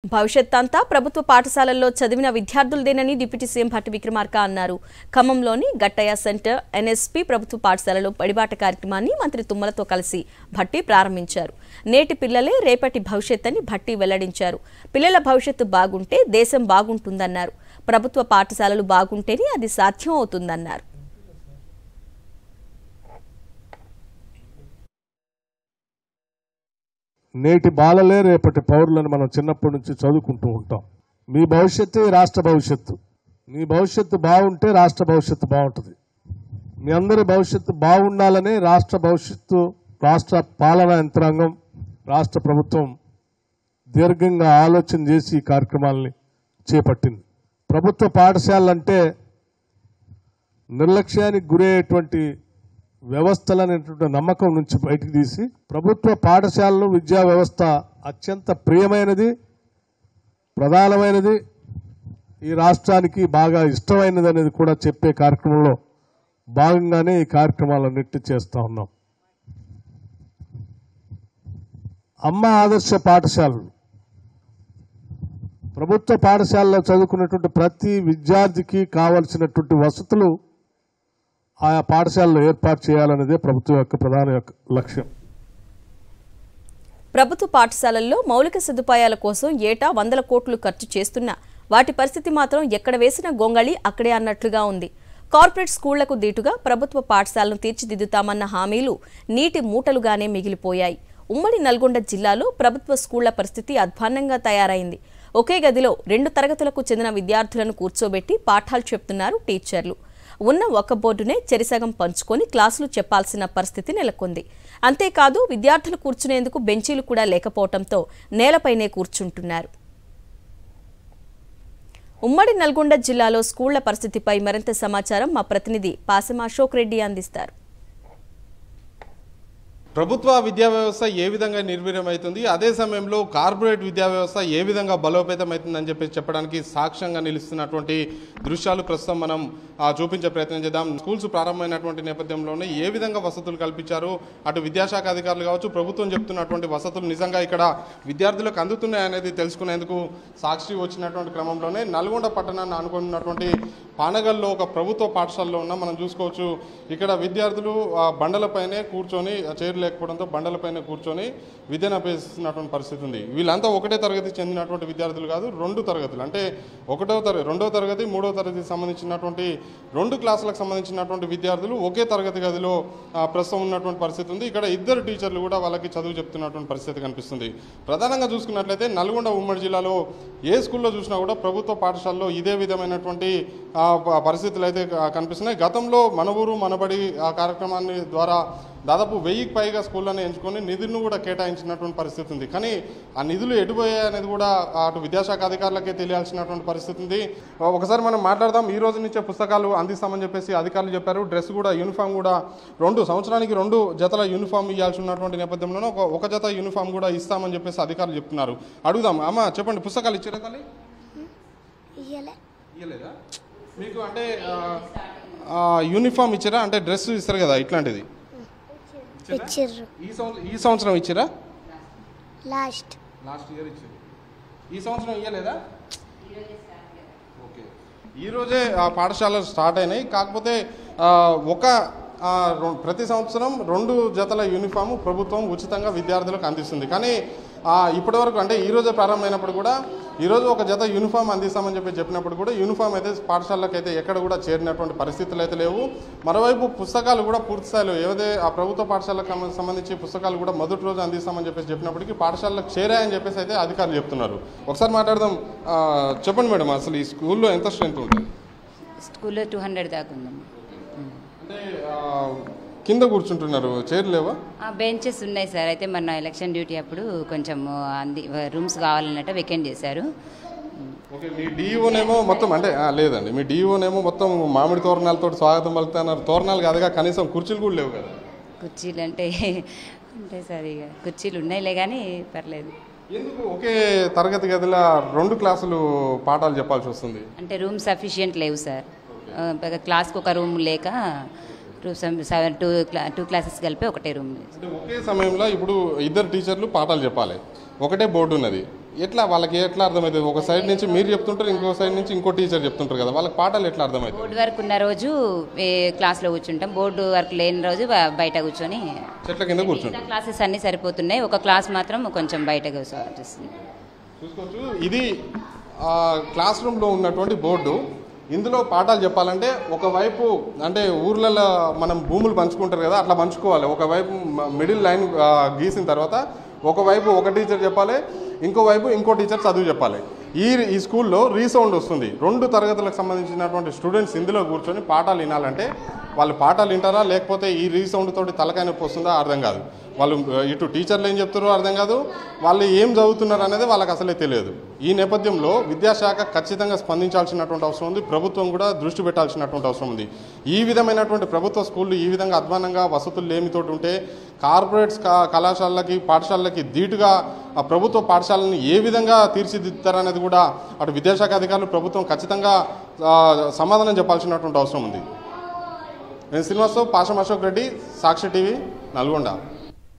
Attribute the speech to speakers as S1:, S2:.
S1: భవిష్యత్ అంతా ప్రభుత్వ పాఠశాలల్లో చదివిన విద్యార్థులదేనని డిప్యూటీ సీఎం భట్టి విక్రమార్క అన్నారు. ఖమ్మంలోని గట్టయ్య సెంటర్ ఎన్ఎస్పీ ప్రభుత్వ పాఠశాలలో బడిబాట కార్యక్రమాన్ని మంత్రి తుమ్మలతో కలిసి భట్టి ప్రారంభించారు. నేటి పిల్లలే రేపటి భవిష్యత్ అని భట్టి వెల్లడించారు. పిల్లల భవిష్యత్తు బాగుంటే దేశం బాగుంటుందన్నారు. ప్రభుత్వ పాఠశాలలు బాగుంటేనే అది సాధ్యం అవుతుందన్నారు.
S2: నేటి బాలలే రేపటి పౌరులను మనం చిన్నప్పటి నుంచి చదువుకుంటూ ఉంటాం. మీ భవిష్యత్తే రాష్ట్ర భవిష్యత్తు. మీ భవిష్యత్తు బాగుంటే రాష్ట్ర భవిష్యత్తు బాగుంటుంది. మీ అందరి భవిష్యత్తు బాగుండాలనే రాష్ట్ర భవిష్యత్తు, రాష్ట్ర పాలనా యంత్రాంగం, రాష్ట్ర ప్రభుత్వం దీర్ఘంగా ఆలోచన చేసి ఈ కార్యక్రమాలని చేపట్టింది. ప్రభుత్వ పాఠశాలంటే నిర్లక్ష్యానికి గురయ్యేటువంటి వ్యవస్థలనేటువంటి నమ్మకం నుంచి బయటికి తీసి ప్రభుత్వ పాఠశాలలో విద్యా వ్యవస్థ అత్యంత ప్రియమైనది, ప్రధానమైనది, ఈ రాష్ట్రానికి బాగా ఇష్టమైనది అనేది కూడా చెప్పే కార్యక్రమంలో భాగంగానే ఈ కార్యక్రమాలన్నిటి చేస్తూ ఉన్నాం. అమ్మ ఆదర్శ పాఠశాలలు, ప్రభుత్వ పాఠశాలలో చదువుకున్నటువంటి ప్రతి విద్యార్థికి కావలసినటువంటి వసతులు ఆయా పాఠశాలలో ఏర్పాటు చేయాలనేదే ప్రభుత్వం యొక్క ప్రధాన లక్ష్యం.
S1: ప్రభుత్వ పాఠశాలల్లో మౌలిక సదుపాయాల కోసం ఏటా 100 కోట్లు ఖర్చు చేస్తున్నా వాటి పరిస్థితి మాత్రం ఎక్కడ వేసిన గొంగళి అక్కడే అన్నట్లుగా ఉంది. కార్పొరేట్ స్కూళ్లకు దీటుగా ప్రభుత్వ పాఠశాలను తీర్చిదిద్దుతామన్న హామీలు నీటి మూటలుగానే మిగిలిపోయాయి. ఉమ్మడి నల్గొండ జిల్లాలో ప్రభుత్వ స్కూళ్ల పరిస్థితి అధ్వాన్నంగా తయారైంది. ఒకే గదిలో 2 తరగతులకు చెందిన విద్యార్థులను కూర్చోబెట్టి పాఠాలు చెప్తున్నారు టీచర్లు. ఉన్న ఒక బోర్డునే చెరిసగం పంచుకొని క్లాసులు చెప్పాల్సిన పరిస్థితి నెలకొంది. అంతేకాదు విద్యార్థులు కూర్చునేందుకు బెంచీలు కూడా లేకపోవడంతో నేలపైనే కూర్చుంటున్నారు. ఉమ్మడి నల్గొండ జిల్లాలో స్కూళ్ల పరిస్థితిపై మరింత సమాచారం మా ప్రతినిధి పాసెం అశోక్ రెడ్డి అందిస్తారు.
S3: ప్రభుత్వ విద్యా వ్యవస్థ ఏ విధంగా నిర్వీర్యమవుతుంది, అదే సమయంలో కార్పొరేట్ విద్యా వ్యవస్థ ఏ విధంగా బలోపేతమవుతుందని చెప్పడానికి సాక్ష్యంగా నిలుస్తున్నటువంటి దృశ్యాలు ప్రస్తుతం మనం చూపించే ప్రయత్నం చేద్దాం. స్కూల్స్ ప్రారంభమైనటువంటి నేపథ్యంలోనే ఏ విధంగా వసతులు కల్పించారు, అటు విద్యాశాఖ అధికారులు కావచ్చు, ప్రభుత్వం చెప్తున్నటువంటి వసతులు నిజంగా ఇక్కడ విద్యార్థులకు అందుతున్నాయనేది తెలుసుకునేందుకు సాక్షి వచ్చినటువంటి క్రమంలోనే నల్గొండ పట్టణాన్ని ఆనుకున్నటువంటి పానగల్లో ఒక ప్రభుత్వ పాఠశాలలో ఉన్న మనం చూసుకోవచ్చు. ఇక్కడ విద్యార్థులు బండలపైనే కూర్చొని, చైర్లు లేకపోవడంతో బండలపైన కూర్చొని విద్యను అభ్యసిస్తున్నటువంటి పరిస్థితి ఉంది. వీళ్ళంతా ఒకటే తరగతి చెందినటువంటి విద్యార్థులు కాదు, 2 తరగతులు, అంటే 2వ తరగతి 3వ తరగతికి సంబంధించినటువంటి 2 క్లాసులకు సంబంధించినటువంటి విద్యార్థులు ఒకే తరగతి గదిలో ప్రస్తుతం ఉన్నటువంటి పరిస్థితి ఉంది. ఇక్కడ 2 టీచర్లు కూడా వాళ్ళకి చదువు చెప్తున్నటువంటి పరిస్థితి కనిపిస్తుంది. ప్రధానంగా చూసుకున్నట్లయితే నల్గొండ ఉమ్మడి జిల్లాలో ఏ స్కూల్లో చూసినా కూడా ప్రభుత్వ పాఠశాలలో ఇదే విధమైనటువంటి పరిస్థితులు అయితే కనిపిస్తున్నాయి. గతంలో మన ఊరు మనబడి ఆ కార్యక్రమాన్ని ద్వారా దాదాపు 1000కి పైగా స్కూళ్ళని ఎంచుకొని నిధులను కూడా కేటాయించినటువంటి పరిస్థితి ఉంది. కానీ ఆ నిధులు ఎటుపోయాయి అనేది కూడా అటు విద్యాశాఖ అధికారులకే తెలియాల్సినటువంటి పరిస్థితి ఉంది. ఒకసారి మనం మాట్లాడదాం. ఈ రోజు నుంచే పుస్తకాలు అందిస్తామని చెప్పేసి అధికారులు చెప్పారు. డ్రెస్ కూడా, యూనిఫామ్ కూడా 2 సంవత్సరానికి 2 జతల యూనిఫామ్ ఇవ్వాల్సి ఉన్నటువంటి నేపథ్యంలోనే ఒక జత యూనిఫామ్ కూడా ఇస్తామని చెప్పేసి అధికారులు చెప్తున్నారు. అడుగుదాం. అమ్మ చెప్పండి, పుస్తకాలు ఇచ్చారా తల్లి? ఇవ్వలేదా మీకు? అంటే యూనిఫామ్ ఇచ్చారా? అంటే డ్రెస్ ఇస్తారు కదా, ఇట్లాంటిది ఈ సంవత్సరం ఇచ్చిరా? లాస్ట్ ఇయర్ ఇచ్చారు. ఈ సంవత్సరం ఇవ్వలేదా? ఓకే, ఈరోజే ఆ పాఠశాలలు స్టార్ట్ అయినాయి. కాకపోతే ప్రతి సంవత్సరం 2 జతల యూనిఫాము ప్రభుత్వం ఉచితంగా విద్యార్థులకు అందిస్తుంది. కానీ ఇప్పటివరకు, అంటే ఈరోజే ప్రారంభమైనప్పుడు కూడా ఈరోజు ఒక జత యూనిఫామ్ అందిస్తామని చెప్పినప్పుడు కూడా యూనిఫామ్ అయితే పాఠశాలకు అయితే ఎక్కడ కూడా చేరినటువంటి పరిస్థితులు అయితే లేవు. మరోవైపు పుస్తకాలు కూడా పూర్తి స్థాయిలో ఏదైతే ఆ ప్రభుత్వ పాఠశాలకు సంబంధించి పుస్తకాలు కూడా మొదటి రోజు అందిస్తామని చెప్పినప్పటికీ పాఠశాలకు చేరాయని చెప్పేసి అయితే అధికారులు చెప్తున్నారు. ఒకసారి మాట్లాడదాం. చెప్పండి మేడం, అసలు ఈ స్కూల్లో ఎంత స్ట్రెంత్ ఉంటుంది?
S4: స్కూల్లో 200 దాకా ఉందమ్మా.
S3: అంటే కింద కూర్చుంటున్నారు, చైర్లు లేవా?
S4: బెంచెస్ ఉన్నాయి సార్. అయితే మన ఎలక్షన్ డ్యూటీ అప్పుడు కొంచెం రూమ్స్ కావాలన్నట్టు వెకెంట్ చేశారు.
S3: ఓకే, మీ డిఈఓనేమో మొత్తం, అంటే లేదండి, మీ డిఈఓనేమో మొత్తం మామిడి తోరణాలతో స్వాగతం పలుకుతున్నారు. తోరణాలు కాదుగా, కనీసం కుర్చీలు కూడా లేవు కదా?
S4: కుర్చీలు అంటే సార్ ఇక కుర్చీలు ఉన్నాయిలే కానీ పర్లేదు.
S3: ఎందుకు ఒకే తరగతి గదిలో 2 క్లాసులు పాఠాలు చెప్పాల్సి వస్తుంది?
S4: అంటే రూమ్ సఫిషియంట్ లేవు సార్. క్లాస్కి ఒక రూమ్ లేక 2 క్లాసెస్ కలిపి ఒకటే రూమ్.
S3: ఒకే సమయంలో ఇప్పుడు 2 టీచర్లు పాఠాలు చెప్పాలి, ఒకటే బోర్డు ఉన్నది. ఎట్లా వాళ్ళకి ఎట్లా అర్థమవుతుంది? ఒక సైడ్ నుంచి మీరు చెప్తుంటారు, ఇంకో సైడ్ నుంచి ఇంకో టీచర్ చెప్తుంటారు కదా, వాళ్ళకి పాఠాలు ఎట్లా అర్థమవుతుంది?
S4: బోర్డు వర్క్ ఉన్న రోజు క్లాస్లో కూర్చుంటాం, బోర్డు వర్క్ లేని రోజు బయట కూర్చొని
S3: చెట్ల కింద కూర్చుంటాం.
S4: క్లాసెస్ అన్నీ సరిపోతున్నాయి, ఒక క్లాస్ మాత్రం కొంచెం బయట కూర్చోవాల్సి వస్తుంది.
S3: చూసుకోవచ్చు, ఇది క్లాస్ రూమ్లో ఉన్నటువంటి బోర్డు. ఇందులో పాఠాలు చెప్పాలంటే ఒకవైపు అంటే ఊర్లలో మనం భూములు పంచుకుంటారు కదా, అట్లా పంచుకోవాలి. ఒకవైపు మిడిల్ లైన్ గీసిన తర్వాత ఒకవైపు ఒక టీచర్ చెప్పాలి, ఇంకోవైపు ఇంకో టీచర్ చదువు చెప్పాలి. ఈ స్కూల్లో రీసౌండ్ వస్తుంది. 2 తరగతులకు సంబంధించినటువంటి స్టూడెంట్స్ ఇందులో కూర్చొని పాఠాలు వినాలంటే వాళ్ళు పాఠాలు వింటారా, లేకపోతే ఈ రీసౌండ్ తోటి తలకాయ నొప్పి వస్తుందా అర్థం కాదు. వాళ్ళు ఇటు టీచర్లు ఏం చెప్తారో అర్థం కాదు, వాళ్ళు ఏం చదువుతున్నారు అనేది వాళ్ళకి అసలే తెలియదు. ఈ నేపథ్యంలో విద్యాశాఖ ఖచ్చితంగా స్పందించాల్సినటువంటి అవసరం ఉంది, ప్రభుత్వం కూడా దృష్టి పెట్టాల్సినటువంటి అవసరం ఉంది. ఈ విధమైనటువంటి ప్రభుత్వ స్కూళ్ళు ఈ విధంగా అధ్వానంగా వసతులు లేమితోటి ఉంటే కార్పొరేట్స్ కళాశాలలకి పాఠశాలలకి ధీటుగా ఆ ప్రభుత్వ పాఠశాలను ఏ విధంగా తీర్చిదిద్దుతారనేది కూడా అటు విద్యాశాఖ అధికారులు ప్రభుత్వం ఖచ్చితంగా సమాధానం చెప్పాల్సినటువంటి అవసరం ఉంది. నేను శ్రీనివాసరావు, పాషం అశోక్ రెడ్డి, సాక్షి టీవీ, నల్గొండ.